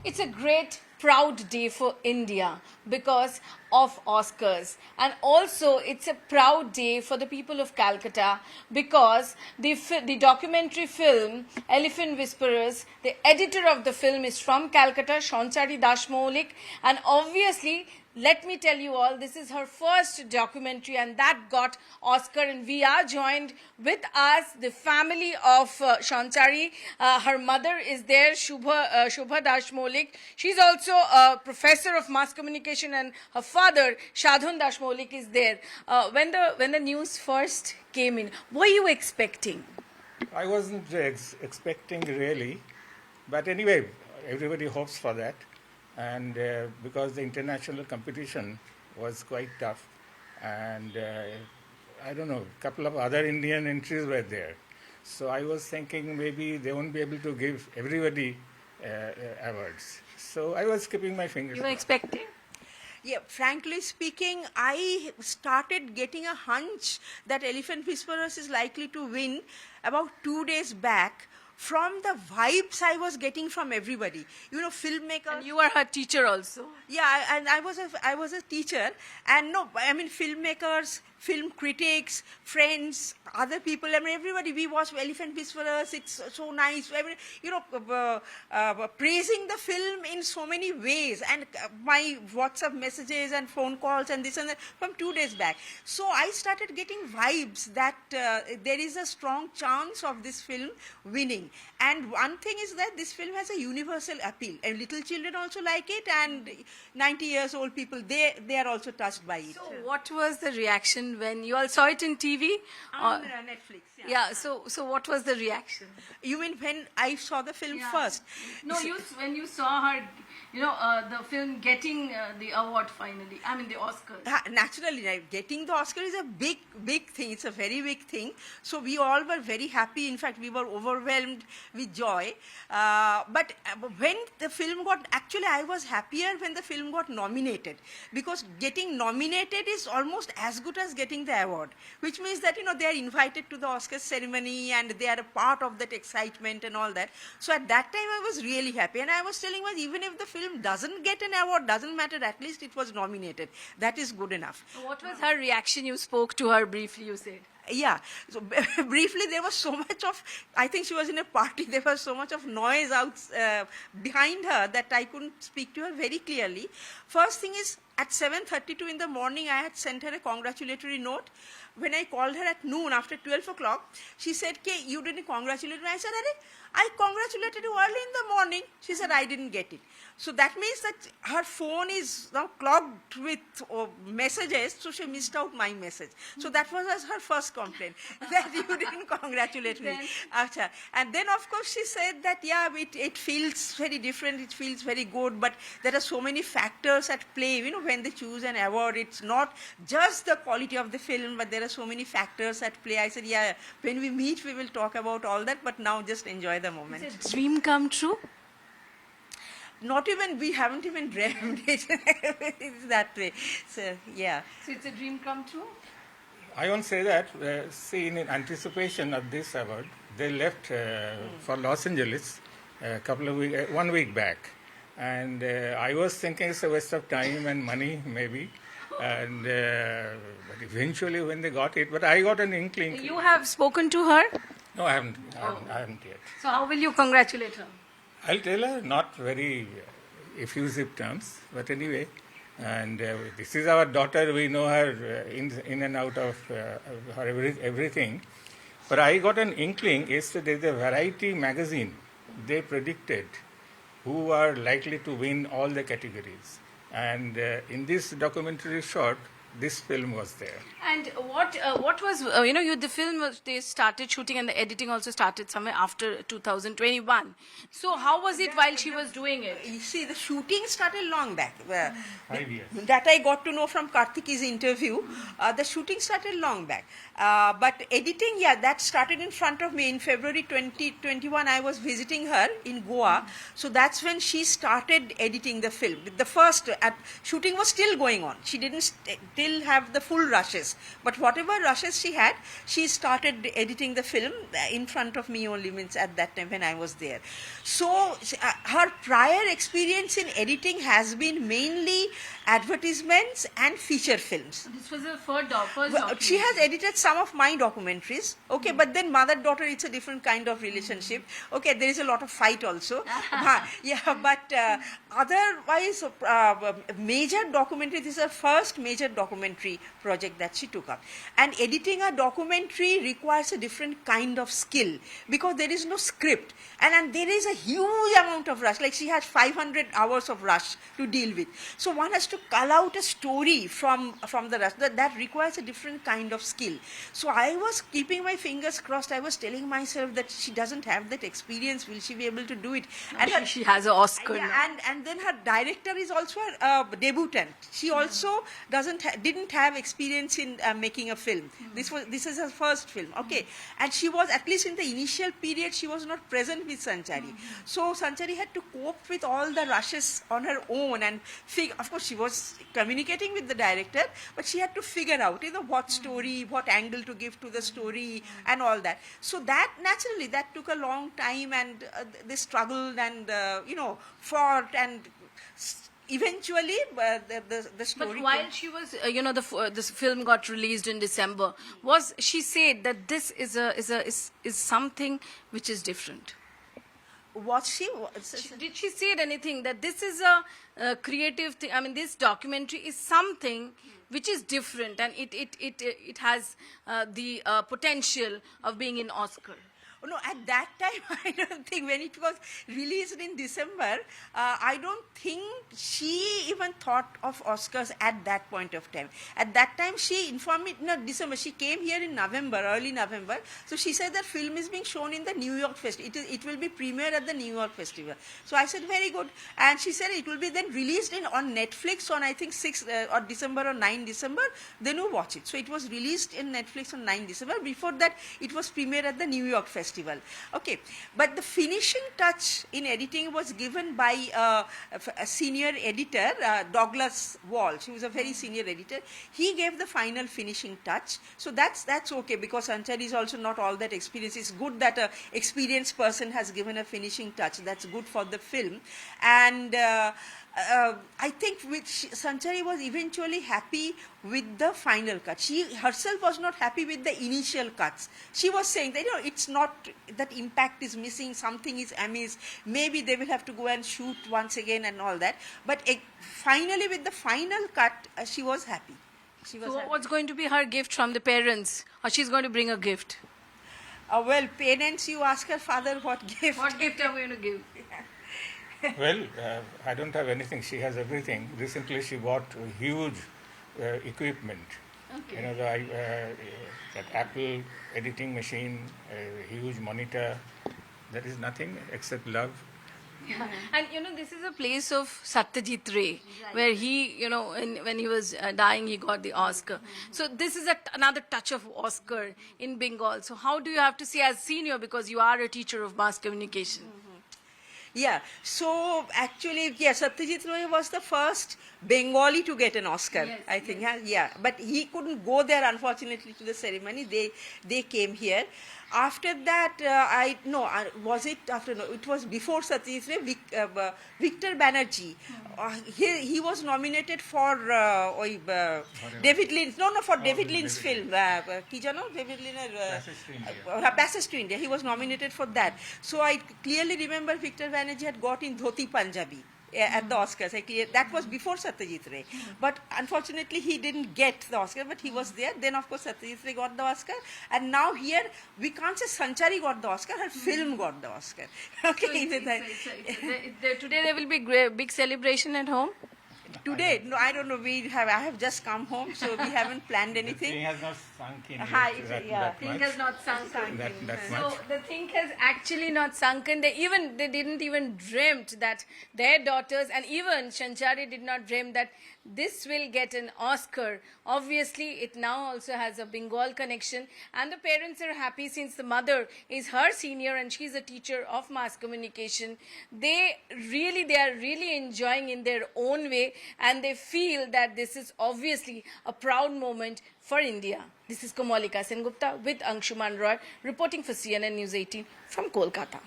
It's a great, proud day for India because of Oscars. And also, it's a proud day for the people of Calcutta because the documentary film Elephant Whisperers, the editor of the film is from Calcutta, Sanchari Das Mollick. And obviously, let me tell you all, this is her first documentary and that got Oscar, and we are joined with us, the family of Sanchari. Her mother is there, Shubha Das Mollick. She's also a professor of mass communication, and her father, Shadhan Das Mollick, is there. When the news first came in, what were you expecting? I wasn't expecting really, but anyway, everybody hopes for that. And because the international competition was quite tough, and I don't know, a couple of other Indian entries were there. So I was thinking maybe they won't be able to give everybody awards. So I was keeping my fingers You were crossed. expecting? Yeah, frankly speaking, I started getting a hunch that Elephant Whisperers is likely to win about 2 days back from the vibes I was getting from everybody. You know, filmmakers. And you were her teacher also. Yeah, and I was a teacher, and no, I mean filmmakers, film critics, friends, other people. I mean everybody. We watch Elephant Whisperers. It's so nice. I mean, you know, praising the film in so many ways, and my WhatsApp messages and phone calls and this and that from 2 days back. So I started getting vibes that there is a strong chance of this film winning. And one thing is that this film has a universal appeal, and little children also like it, and 90 years old people, they are also touched by it. So what was the reaction when you all saw it in TV? On Netflix, yeah. Yeah, so what was the reaction? You mean when I saw the film first? No, when you saw her, the film getting the award finally, I mean the Oscar. Naturally, right, getting the Oscar is a big thing. It's a very big thing. So we all were very happy. In fact, we were overwhelmed with joy. But when the film actually I was happier when the film got nominated, because getting nominated is almost as good as getting the award, which means that, they are invited to the Oscar ceremony and they are a part of that excitement and all that. So at that time I was really happy, and I was telling myself, even if the film doesn't get an award, doesn't matter, at least it was nominated. That is good enough. What was her reaction? You spoke to her briefly, you said. Yeah, so briefly, there was so much of, I think she was in a party, there was so much of noise out behind her that I couldn't speak to her very clearly. First thing is, at 7:32 in the morning, I had sent her a congratulatory note. When I called her at noon, after 12 o'clock, she said, "K, you didn't congratulate me." I said, I congratulated you early in the morning. She said, I didn't get it. So that means that her phone is now clogged with messages, so she missed out my message. So that was her first complaint, that you didn't congratulate me. And then, of course, she said that, yeah, it feels very different, it feels very good, but there are so many factors at play, when they choose an award. It's not just the quality of the film, but there are so many factors at play. I said, yeah, when we meet, we will talk about all that, but now just enjoy the moment. Is a dream come true? Not even, we haven't even dreamed it. It's that way. So, yeah. So it's a dream come true? I won't say that. See, in anticipation of this award, they left for Los Angeles one week back. And I was thinking it's a waste of time and money, maybe. And but eventually when they got it, but I got an inkling. You have spoken to her? No, I haven't yet. So how will you congratulate her? I'll tell her, not very effusive terms, but anyway. And this is our daughter. We know her in and out of her everything. But I got an inkling. Yesterday, the Variety magazine, they predicted who are likely to win all the categories. And in this documentary short, this film was there. And what was, the film, they started shooting and the editing also started somewhere after 2021. So how was it while she was doing it? You see, the shooting started long back. 5 years. That I got to know from Karthik's interview. The shooting started long back. But editing, yeah, that started in front of me. In February 2021, I was visiting her in Goa. So that's when she started editing the film. The first shooting was still going on. She didn't still have the full rushes. But whatever rushes she had, she started editing the film in front of me only, means at that time when I was there. So her prior experience in editing has been mainly advertisements and feature films. This was her first Well, documentary. she has edited some of my documentaries, okay, but then mother-daughter, it's a different kind of relationship. Okay, there is a lot of fight also. But otherwise, major documentary, this is her first major documentary project that she took up. And editing a documentary requires a different kind of skill because there is no script. And there is a huge amount of rush, like she has 500 hours of rush to deal with. So one has to cull out a story from the rush. That requires a different kind of skill. So I was keeping my fingers crossed. I was telling myself that she doesn't have that experience. Will she be able to do it? And She has an Oscar now. yeah, and then her director is also a debutant. She also didn't have experience in making a film. This is her first film. Okay, and she was, at least in the initial period, she was not present with Sanchari. So Sanchari had to cope with all the rushes on her own, and of course she was communicating with the director, but she had to figure out, what story, what angle to give to the story, and all that. So that naturally that took a long time, and they struggled and fought, and eventually the story. But while she was, this film got released in December, was she said that this is something which is different? Was she? Did she say anything that this is a creative thing? I mean, this documentary is something which is different, and it has the potential of being an Oscar. No, at that time, I don't think, when it was released in December, I don't think she even thought of Oscars at that point of time. At that time, she informed me, no, December, she came here in November, early November. So she said that film is being shown in the New York Festival. It will be premiered at the New York Festival. So I said, very good. And she said it will be then released on Netflix on, I think, 6 or December or 9 December. Then you watch it. So it was released in Netflix on 9 December. Before that, it was premiered at the New York Festival. Okay, but the finishing touch in editing was given by a senior editor, Douglas Wall. He was a very senior editor. He gave the final finishing touch. So that's okay, because Sanchari is also not all that experienced. It's good that an experienced person has given a finishing touch. That's good for the film. And I think Sanchari was eventually happy with the final cut. She herself was not happy with the initial cuts. She was saying that it's not, that impact is missing, something is amiss. Maybe they will have to go and shoot once again and all that. But finally, with the final cut, she was happy. So what's going to be her gift from the parents, or she's going to bring a gift? Well, parents, you ask her father what gift. What gift are we going to give? Well, I don't have anything. She has everything. Recently, she bought a huge equipment. Okay. That Apple editing machine, a huge monitor. There is nothing except love. Yeah. And this is a place of Satyajit Ray, where he, when he was dying, he got the Oscar. So this is another touch of Oscar in Bengal. So how do you have to say, as senior, because you are a teacher of mass communication? Yeah, so actually, Satyajit Ray was the first Bengali to get an Oscar, Yes, I think. Yeah, but he couldn't go there, unfortunately, to the ceremony. They came here. After that, it was before Satyajit Ray, Victor Banerjee. He was nominated for David Lynch. For David Lynch's film. David Lynch, Passage to India. He was nominated for that. So I clearly remember Victor Banerjee had got in Dhoti Punjabi at the Oscars. That was before Satyajit Ray. But unfortunately, he didn't get the Oscar, but he was there. Then, of course, Satyajit Ray got the Oscar. And now here, we can't say Sanchari got the Oscar, her film got the Oscar. Okay. Today there will be big celebration at home? Today, no, I don't know. I have just come home, so we haven't planned anything. The thing has not sunk in. The thing has not sunk. So the thing has actually not sunken. They didn't even dreamt that their daughters, and even Sanchari did not dream that this will get an Oscar. Obviously, it now also has a Bengal connection, and the parents are happy since the mother is her senior and she's a teacher of mass communication. They are really enjoying in their own way and they feel that this is obviously a proud moment for India. This is Kamalika Sengupta with Anshuman Roy reporting for CNN News 18 from Kolkata.